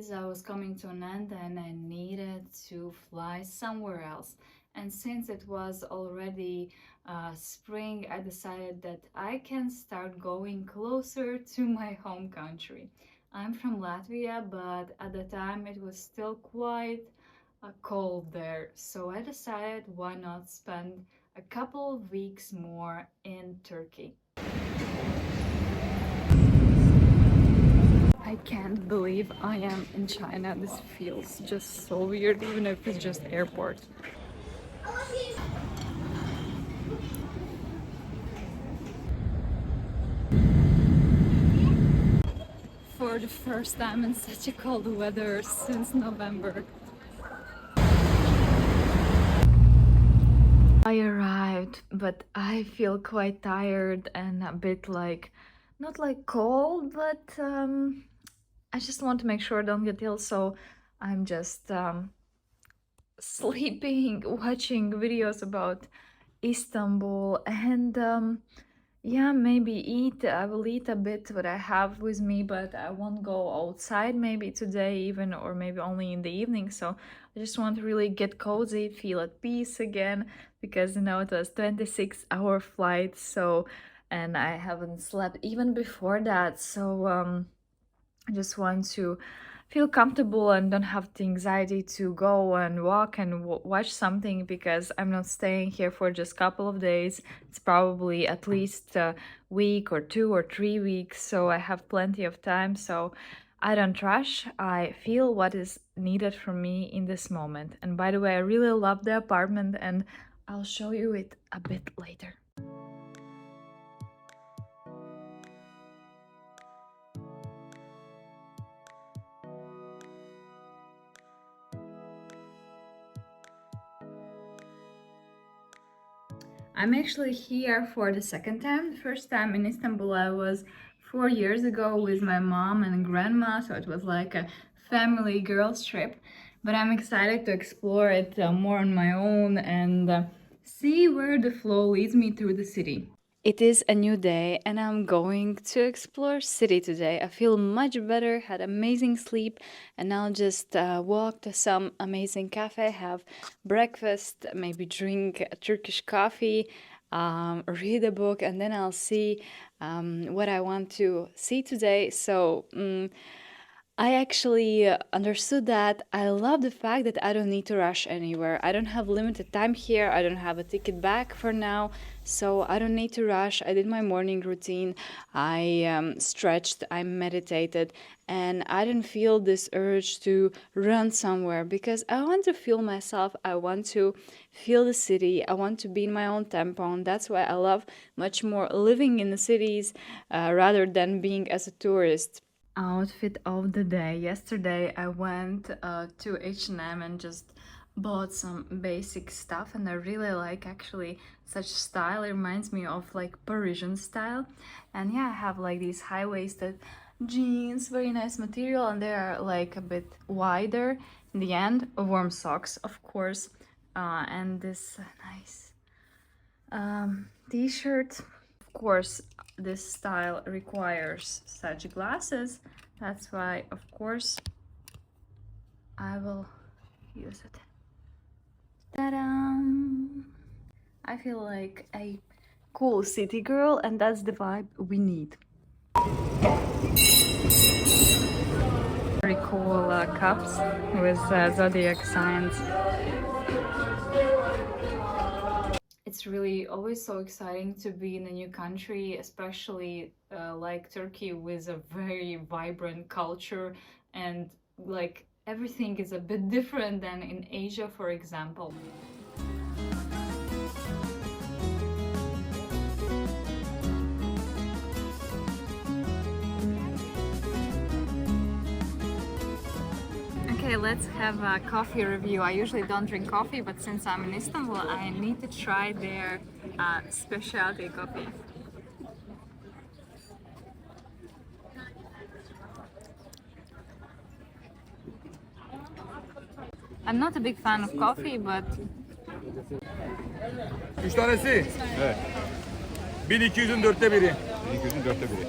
visa was coming to an end and I needed to fly somewhere else. And since it was already spring, I decided that I can start going closer to my home country. I'm from Latvia, but at the time it was still quite cold there. So I decided why not spend a couple of weeks more in Turkey. I can't believe I am in China. This feels just so weird, even if it's just airport. For the first time in such a cold weather since November. I arrived, but I feel quite tired and a bit like, not like cold, but I just want to make sure I don't get ill, so I'm just sleeping, watching videos about Istanbul, and yeah, maybe eat. I will eat a bit what I have with me, but I won't go outside maybe today even, or maybe only in the evening. So I just want to really get cozy, feel at peace again, because you know it was 26-hour flight, so and I haven't slept even before that. So I just want to feel comfortable and don't have the anxiety to go and walk and watch something, because I'm not staying here for just a couple of days. It's probably at least a week or 2 or 3 weeks, so I have plenty of time. So I don't rush. I feel what is needed from me in this moment. And by the way, I really love the apartment and I'll show you it a bit later. I'm actually here for the second time. The first time in Istanbul I was 4 years ago with my mom and grandma, so it was like a family girls trip. But I'm excited to explore it more on my own and see where the flow leads me through the city. It is a new day and I'm going to explore city today. I feel much better, had amazing sleep, and I'll just walk to some amazing cafe, have breakfast, maybe drink a Turkish coffee, read a book, and then I'll see what I want to see today. So I actually understood that I love the fact that I don't need to rush anywhere. I don't have limited time here. I don't have a ticket back for now, so I don't need to rush. I did my morning routine. I stretched, I meditated, and I didn't feel this urge to run somewhere because I want to feel myself. I want to feel the city. I want to be in my own tempo, and that's why I love much more living in the cities rather than being as a tourist. Outfit of the day. Yesterday I went to H&M and just bought some basic stuff, and I really like actually such style. It reminds me of like Parisian style. And yeah, I have like these high-waisted jeans, very nice material, and they are like a bit wider in the end. Warm socks, of course, and this nice t-shirt. Of course, this style requires such glasses. That's why, of course, I will use it. Ta-da! I feel like a cool city girl, and that's the vibe we need. Very cool cups with zodiac signs. It's really always so exciting to be in a new country, especially like Turkey, with a very vibrant culture, and like everything is a bit different than in Asia, for example. Okay, let's have a coffee review. I usually don't drink coffee, but since I'm in Istanbul, I need to try their specialty coffee. I'm not a big fan of coffee, but... 3 tanesi? Evet. 1200'ün 4'te biri. 1200'ün 4'te biri.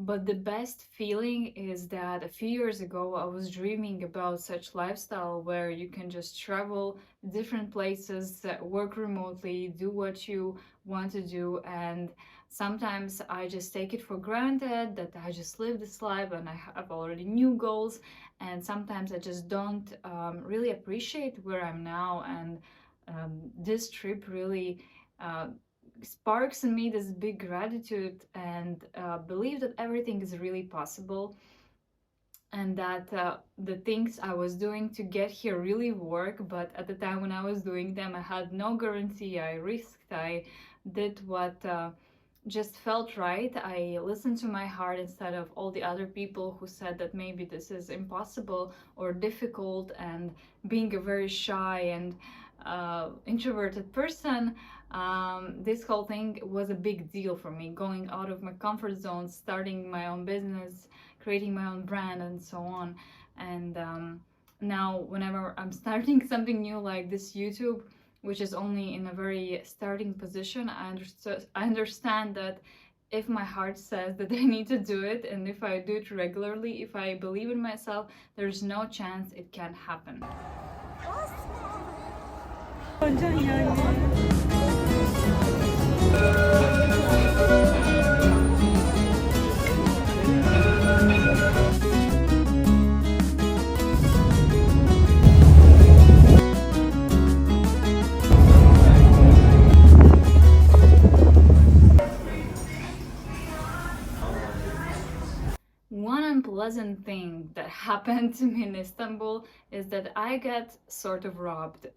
But the best feeling is that a few years ago I was dreaming about such lifestyle where you can just travel different places, work remotely, do what you want to do, and sometimes I just take it for granted that I just live this life and I have already new goals, and sometimes I just don't really appreciate where I'm now. And this trip really uh, sparks in me this big gratitude and believe that everything is really possible, and that the things I was doing to get here really work. But at the time when I was doing them, I had no guarantee. I risked, I did what just felt right. I listened to my heart instead of all the other people who said that maybe this is impossible or difficult. And being a very shy and introverted person, this whole thing was a big deal for me. Going out of my comfort zone, starting my own business, creating my own brand, and so on. And now, whenever I'm starting something new like this YouTube, which is only in a very starting position, I understand that if my heart says that I need to do it, and if I do it regularly, if I believe in myself, there's no chance it can't happen. One unpleasant thing that happened to me in Istanbul is that I got sort of robbed.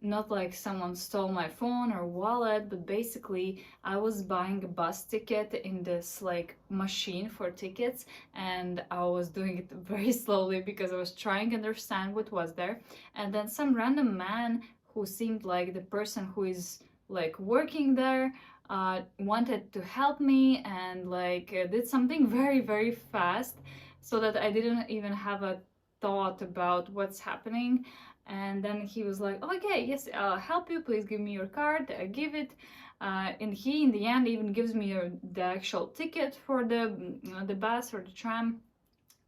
Not like someone stole my phone or wallet, but basically I was buying a bus ticket in this like machine for tickets, and I was doing it very slowly because I was trying to understand what was there. And then some random man who seemed like the person who is like working there wanted to help me, and like did something very very fast, so that I didn't even have a thought about what's happening. And then he was like, oh, okay, yes, I'll help you, please give me your card. I give it, and he in the end even gives me the actual ticket for the bus or the tram.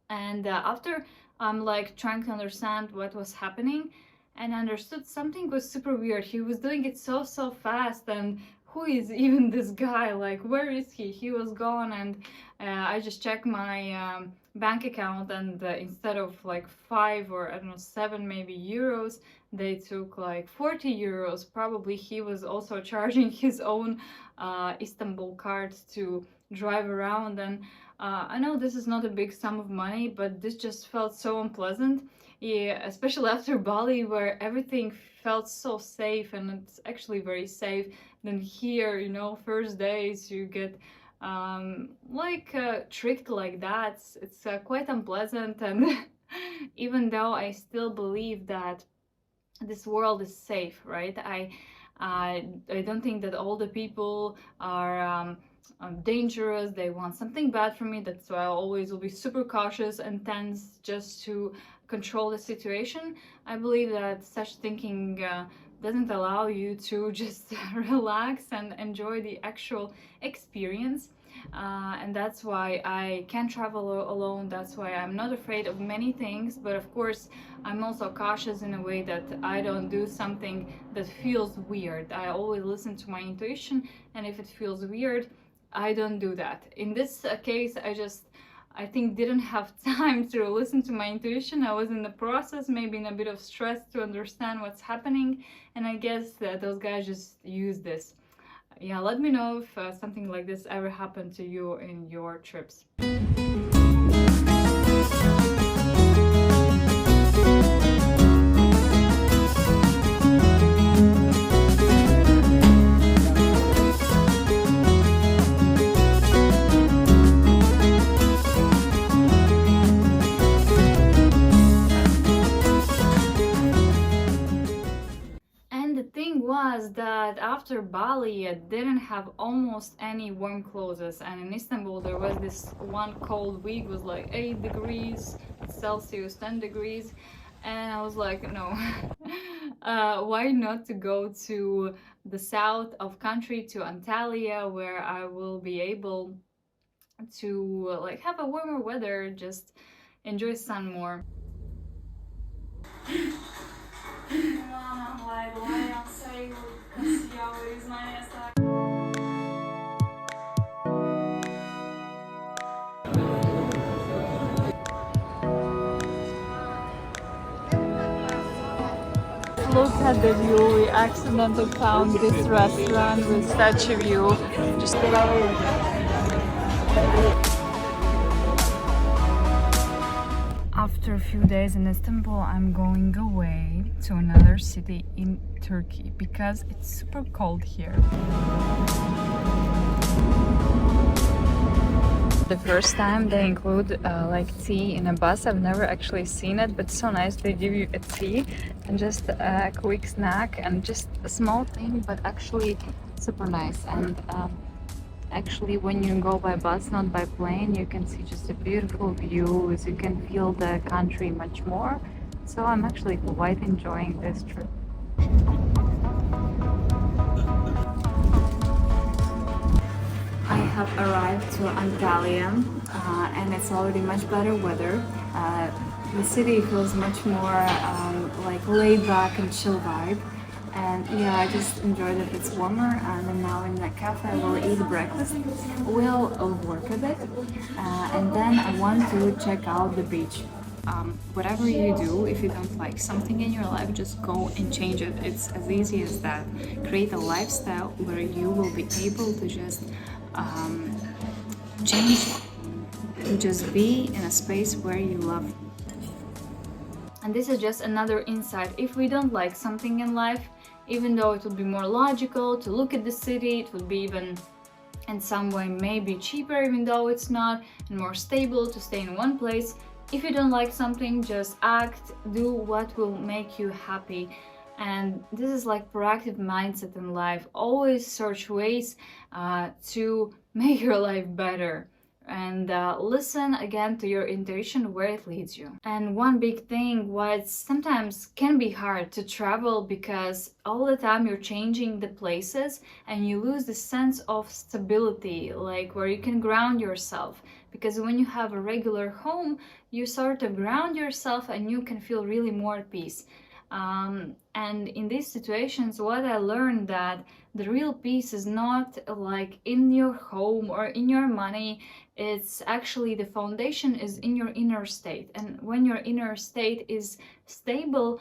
And after I'm like trying to understand what was happening, and I understood something was super weird. He was doing it so fast, and who is even this guy? Like, where is he? He was gone. And I just checked my bank account, and instead of like 5 or I don't know 7 maybe euros, they took like 40 euros. Probably he was also charging his own Istanbul card to drive around. And I know this is not a big sum of money, but this just felt so unpleasant. Yeah, especially after Bali, where everything felt so safe, and it's actually very safe. Then here, you know, first days you get tricked like that. It's quite unpleasant. And even though I still believe that this world is safe, right? I don't think that all the people are dangerous. They want something bad from me. That's why I always will be super cautious and tense just to control the situation. I believe that such thinking doesn't allow you to just relax and enjoy the actual experience. And that's why I can travel alone. That's why I'm not afraid of many things. But of course, I'm also cautious in a way that I don't do something that feels weird. I always listen to my intuition, and if it feels weird, I don't do that. In this case, I think didn't have time to listen to my intuition. I was in the process, maybe in a bit of stress to understand what's happening, and I guess that those guys just use this. Yeah, let me know if something like this ever happened to you in your trips. Was that after Bali I didn't have almost any warm clothes, and in Istanbul there was this one cold week, was like 8 degrees Celsius, 10 degrees, and I was like, no, why not to go to the south of country, to Antalya, where I will be able to like have a warmer weather, just enjoy sun more. Look at the view. We accidentally found this restaurant with such a view. Just after a few days in Istanbul, I'm going away to another city in Turkey because it's super cold here. The first time they include like tea in a bus. I've never actually seen it, but it's so nice. They give you a tea and just a quick snack and just a small thing, but actually super nice. And actually, when you go by bus, not by plane, you can see just a beautiful views. You can feel the country much more. So I'm actually quite enjoying this trip. I have arrived to Antalya and it's already much better weather. The city feels much more like laid back and chill vibe. And yeah, I just enjoyed it. It's warmer, and now in the cafe I will eat breakfast. We'll work a bit, and then I want to check out the beach. Whatever you do, if you don't like something in your life, just go and change it. It's as easy as that. Create a lifestyle where you will be able to just change, to just be in a space where you love. And this is just another insight. If we don't like something in life, even though it would be more logical to look at the city, it would be even in some way maybe cheaper, even though it's not, and more stable to stay in one place. If you don't like something, just act, do what will make you happy. And this is like proactive mindset in life. Always search ways to make your life better. And listen again to your intuition where it leads you. And one big thing why it sometimes can be hard to travel, because all the time you're changing the places and you lose the sense of stability, like where you can ground yourself. Because when you have a regular home, you sort of ground yourself and you can feel really more at peace. And in these situations, what I learned that the real peace is not like in your home or in your money. It's actually the foundation is in your inner state. And when your inner state is stable,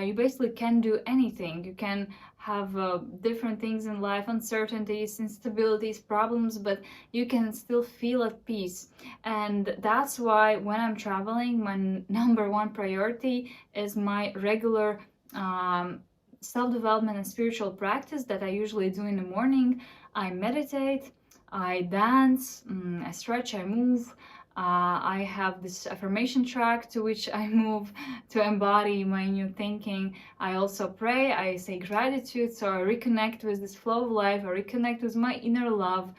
you basically can do anything. You can have different things in life, uncertainties, instabilities, problems, but you can still feel at peace. And that's why when I'm traveling, my number one priority is my regular self-development and spiritual practice that I usually do in the morning. I meditate, I dance, I stretch, I move. I have this affirmation track to which I move to embody my new thinking. I also pray, I say gratitude, so I reconnect with this flow of life, I reconnect with my inner love.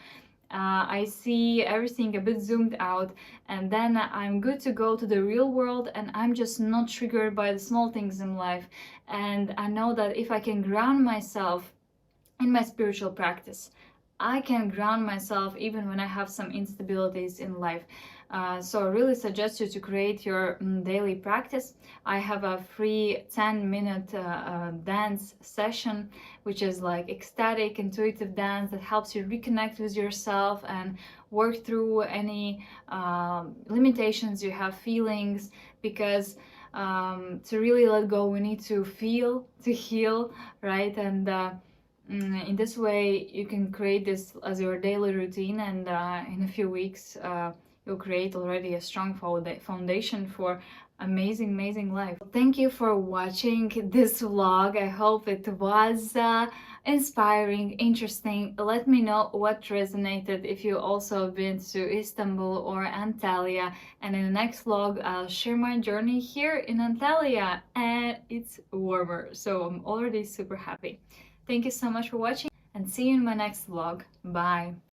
I see everything a bit zoomed out, and then I'm good to go to the real world, and I'm just not triggered by the small things in life. And I know that if I can ground myself in my spiritual practice, I can ground myself even when I have some instabilities in life. So I really suggest you to create your daily practice. I have a free 10-minute dance session, which is like ecstatic, intuitive dance that helps you reconnect with yourself and work through any limitations you have, feelings, because to really let go, we need to feel to heal, right? And in this way, you can create this as your daily routine, and in a few weeks, you'll create already a strong foundation for amazing life. Thank you for watching this vlog. I hope it was inspiring, interesting. Let me know what resonated, if you also been to Istanbul or Antalya. And in the next vlog, I'll share my journey here in Antalya, and it's warmer, so I'm already super happy. Thank you so much for watching, and see you in my next vlog. Bye!